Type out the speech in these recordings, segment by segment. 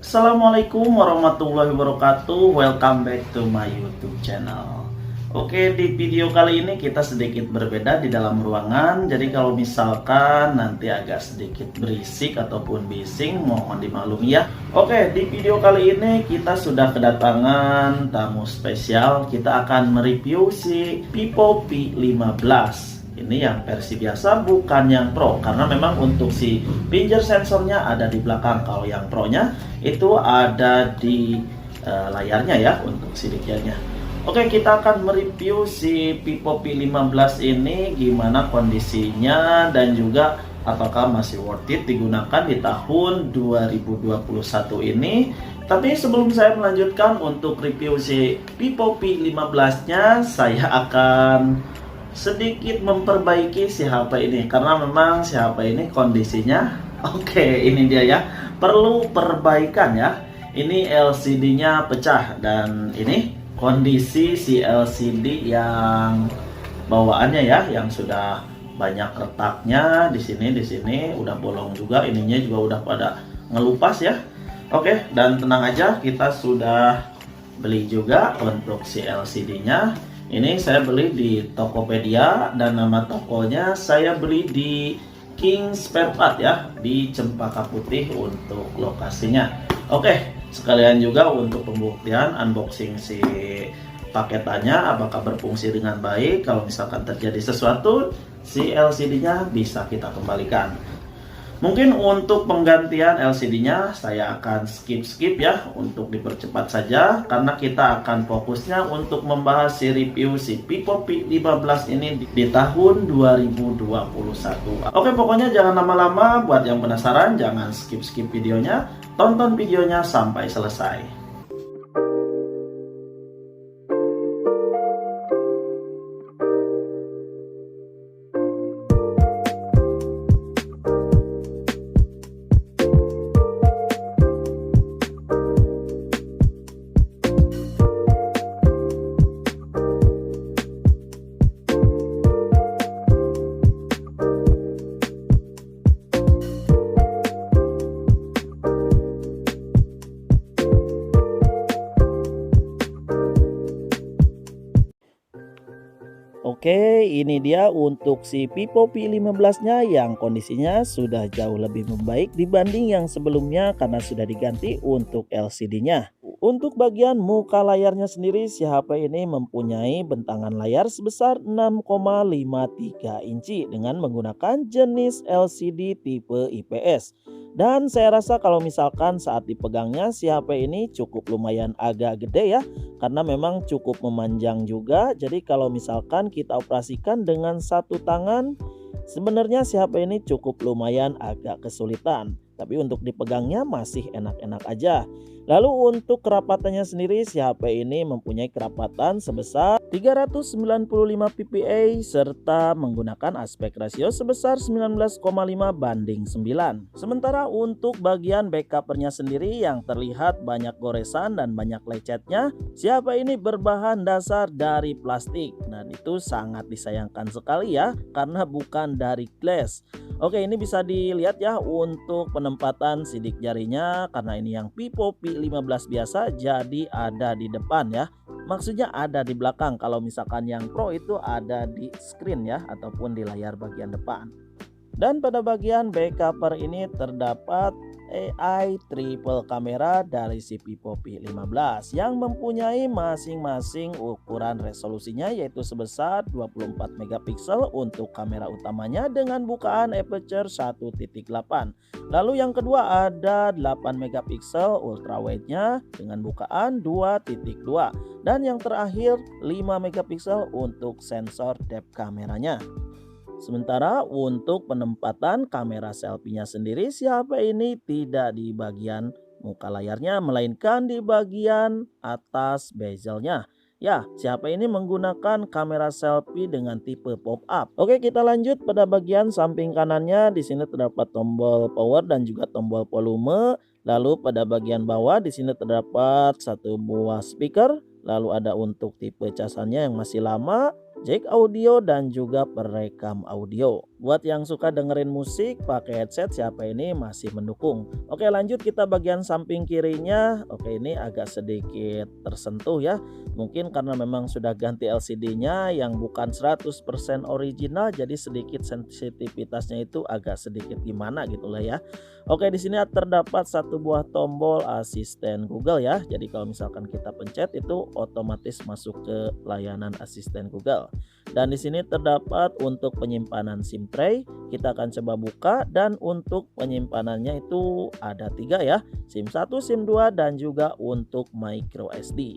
Assalamualaikum warahmatullahi wabarakatuh. Welcome back to my YouTube channel. Oke, di video kali ini kita sedikit berbeda di dalam ruangan. Jadi kalau misalkan nanti agak sedikit berisik ataupun bising, mohon dimaklumi ya. Oke, di video kali ini kita sudah kedatangan tamu spesial. Kita akan mereview si Vivo V15. Ini yang versi biasa, bukan yang Pro, karena memang untuk si pinjer sensornya ada di belakang. Kalau yang Pro-nya itu ada di layarnya ya untuk sidik-jarinya. Oke, kita akan mereview si Vivo V15 ini gimana kondisinya dan juga apakah masih worth it digunakan di tahun 2021 ini. Tapi sebelum saya melanjutkan untuk review si Vivo V15-nya, saya akan sedikit memperbaiki si HP ini karena memang si HP ini kondisinya ini dia ya, perlu perbaikan ya. Ini LCD-nya pecah dan ini kondisi si LCD yang bawaannya ya, yang sudah banyak retaknya di sini udah bolong juga, ininya juga udah pada ngelupas ya. Oke, dan tenang aja, kita sudah beli juga untuk si LCD-nya. Ini saya beli di Tokopedia dan nama tokonya saya beli di King Spare Part ya, di Cempaka Putih untuk lokasinya. Oke, sekalian juga untuk pembuktian unboxing si paketannya apakah berfungsi dengan baik. Kalau misalkan terjadi sesuatu, si LCD-nya bisa kita kembalikan. Mungkin untuk penggantian LCD-nya saya akan skip ya untuk dipercepat saja, karena kita akan fokusnya untuk membahas si review si Vivo V15 ini di tahun 2021. Oke, pokoknya jangan lama-lama. Buat yang penasaran jangan skip videonya, tonton videonya sampai selesai. Oke, ini dia untuk si Vivo V15-nya yang kondisinya sudah jauh lebih membaik dibanding yang sebelumnya karena sudah diganti untuk LCD-nya. Untuk bagian muka layarnya sendiri, si HP ini mempunyai bentangan layar sebesar 6,53 inci dengan menggunakan jenis LCD tipe IPS. Dan saya rasa kalau misalkan saat dipegangnya si HP ini cukup lumayan agak gede ya, karena memang cukup memanjang juga. Jadi kalau misalkan kita operasikan dengan satu tangan, sebenarnya si HP ini cukup lumayan agak kesulitan. Tapi untuk dipegangnya masih enak-enak aja. Lalu untuk kerapatannya sendiri, si HP ini mempunyai kerapatan sebesar 395 ppa serta menggunakan aspek rasio sebesar 19,5 banding 9. Sementara untuk bagian back covernya sendiri yang terlihat banyak goresan dan banyak lecetnya, si HP ini berbahan dasar dari plastik. Dan itu sangat disayangkan sekali ya, karena bukan dari glass. Oke, ini bisa dilihat ya untuk penempatan sidik jarinya, karena ini yang Vivo V15 biasa jadi ada di depan ya. Maksudnya ada di belakang, kalau misalkan yang Pro itu ada di screen ya, ataupun di layar bagian depan. Dan pada bagian back cover ini terdapat AI triple kamera dari si Vivo V15 yang mempunyai masing-masing ukuran resolusinya, yaitu sebesar 24 megapiksel untuk kamera utamanya dengan bukaan aperture 1.8. Lalu yang kedua ada 8 megapiksel ultrawide-nya dengan bukaan 2.2, dan yang terakhir 5 megapiksel untuk sensor depth kameranya. Sementara untuk penempatan kamera selfie-nya sendiri, si HP ini tidak di bagian muka layarnya, melainkan di bagian atas bezelnya. Ya, si HP ini menggunakan kamera selfie dengan tipe pop-up. Oke, kita lanjut pada bagian samping kanannya. Di sini terdapat tombol power dan juga tombol volume. Lalu pada bagian bawah di sini terdapat satu buah speaker. Lalu ada untuk tipe casannya yang masih lama, jack audio dan juga perekam audio. Buat yang suka dengerin musik pakai headset, siapa ini masih mendukung. Oke, lanjut kita bagian samping kirinya. Oke, ini agak sedikit tersentuh ya. Mungkin karena memang sudah ganti LCD-nya yang bukan 100% original, jadi sedikit sensitivitasnya itu agak sedikit gimana gitulah ya. Oke, di sini terdapat satu buah tombol asisten Google ya. Jadi kalau misalkan kita pencet itu otomatis masuk ke layanan asisten Google. Dan di sini terdapat untuk penyimpanan SIM tray, kita akan coba buka, dan untuk penyimpanannya itu ada 3 ya, SIM 1, SIM 2, dan juga untuk micro SD.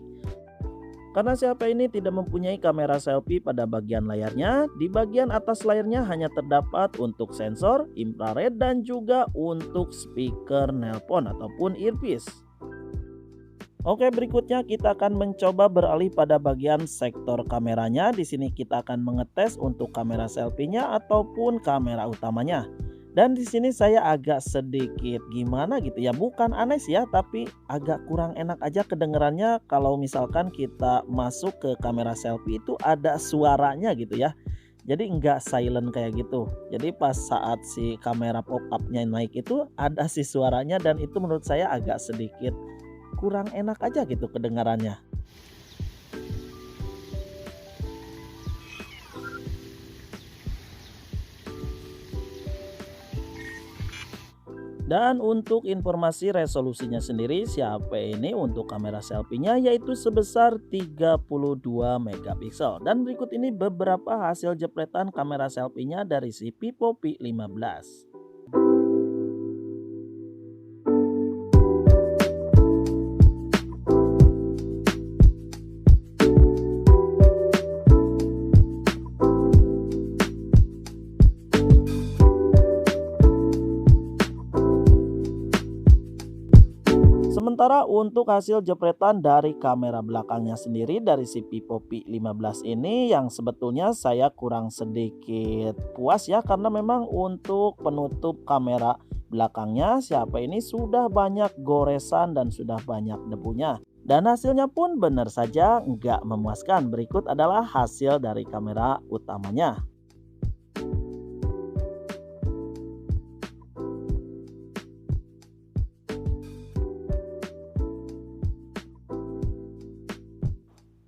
Karena siapa ini tidak mempunyai kamera selfie pada bagian layarnya, di bagian atas layarnya hanya terdapat untuk sensor, infrared, dan juga untuk speaker nelpon ataupun earpiece. Oke, berikutnya kita akan mencoba beralih pada bagian sektor kameranya. Di sini kita akan mengetes untuk kamera selfie-nya ataupun kamera utamanya. Dan di sini saya agak sedikit gimana gitu ya, bukan aneh sih ya, tapi agak kurang enak aja kedengerannya kalau misalkan kita masuk ke kamera selfie itu ada suaranya gitu ya. Jadi nggak silent kayak gitu. Jadi pas saat si kamera pop up-nya naik itu ada si suaranya, dan itu menurut saya agak sedikit kurang enak aja gitu kedengarannya. Dan untuk informasi resolusinya sendiri, siapa ini untuk kamera selfie-nya yaitu sebesar 32 megapiksel. Dan berikut ini beberapa hasil jepretan kamera selfie-nya dari si Vivo V15. Sementara untuk hasil jepretan dari kamera belakangnya sendiri dari si Vivo V15 ini yang sebetulnya saya kurang sedikit puas ya, karena memang untuk penutup kamera belakangnya siapa ini sudah banyak goresan dan sudah banyak debunya. Dan hasilnya pun benar saja nggak memuaskan. Berikut adalah hasil dari kamera utamanya.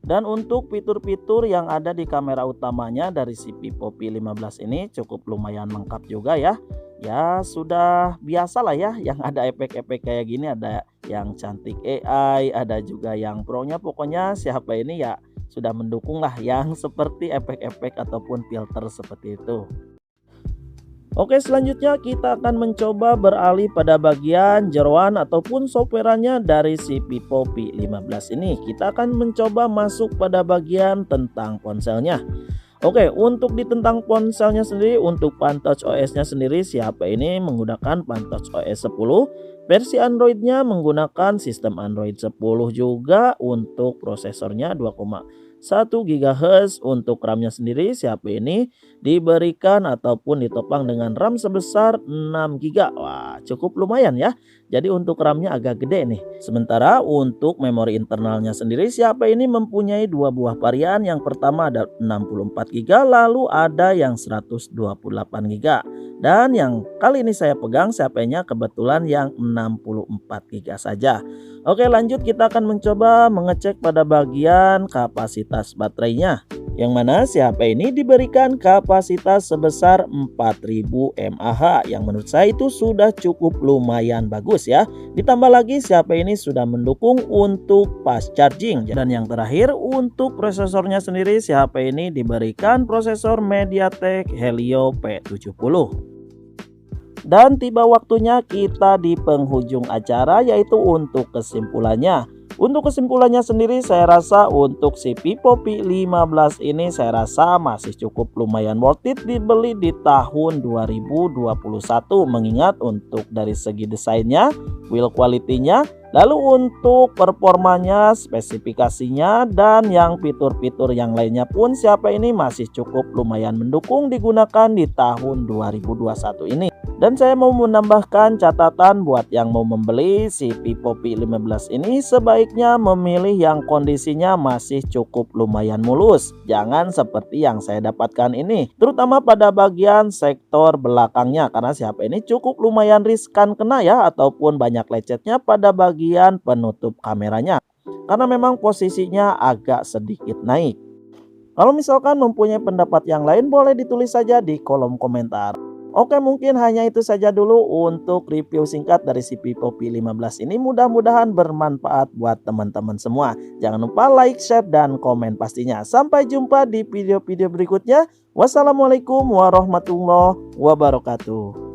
Dan untuk fitur-fitur yang ada di kamera utamanya dari si Vivo V15 ini cukup lumayan lengkap juga ya. Ya sudah biasa lah ya, yang ada efek-efek kayak gini, ada yang cantik AI, ada juga yang pro-nya, pokoknya siapa ini ya sudah mendukung lah yang seperti efek-efek ataupun filter seperti itu. Oke, selanjutnya kita akan mencoba beralih pada bagian jeroan ataupun softwarenya dari si Vivo V15 ini. Kita akan mencoba masuk pada bagian tentang ponselnya. Oke, untuk di tentang ponselnya sendiri, untuk PanTouch OS-nya sendiri siapa ini menggunakan PanTouch OS 10. Versi Android-nya menggunakan sistem Android 10 juga. Untuk prosesornya 2,1 GHz. Untuk RAM-nya sendiri siapa ini diberikan ataupun ditopang dengan RAM sebesar 6 GB. Wah, cukup lumayan ya. Jadi untuk RAM-nya agak gede nih. Sementara untuk memori internalnya sendiri siapa ini mempunyai dua buah varian. Yang pertama ada 64 GB, lalu ada yang 128 GB. Dan yang kali ini saya pegang siapanya kebetulan yang 64 GB saja. Oke, lanjut kita akan mencoba mengecek pada bagian kapasitas baterainya. Yang mana siapa ini diberikan kapasitas sebesar 4000 mAh, yang menurut saya itu sudah cukup lumayan bagus ya. Ditambah lagi siapa ini sudah mendukung untuk fast charging. Dan yang terakhir untuk prosesornya sendiri siapa ini diberikan prosesor MediaTek Helio P70. Dan tiba waktunya kita di penghujung acara, yaitu untuk kesimpulannya. Untuk kesimpulannya sendiri saya rasa untuk si Vivo V15 ini saya rasa masih cukup lumayan worth it dibeli di tahun 2021, mengingat untuk dari segi desainnya, build quality-nya, lalu untuk performanya, spesifikasinya, dan yang fitur-fitur yang lainnya pun siapa ini masih cukup lumayan mendukung digunakan di tahun 2021 ini. Dan saya mau menambahkan catatan buat yang mau membeli si Vivo V15 ini sebaiknya memilih yang kondisinya masih cukup lumayan mulus. Jangan seperti yang saya dapatkan ini, terutama pada bagian sektor belakangnya karena si HP ini cukup lumayan riskan kena ya ataupun banyak lecetnya pada bagian penutup kameranya. Karena memang posisinya agak sedikit naik. Kalau misalkan mempunyai pendapat yang lain boleh ditulis saja di kolom komentar. Oke, mungkin hanya itu saja dulu untuk review singkat dari si Vivo V15 ini. Mudah-mudahan bermanfaat buat teman-teman semua. Jangan lupa like, share, dan komen pastinya. Sampai jumpa di video-video berikutnya. Wassalamualaikum warahmatullahi wabarakatuh.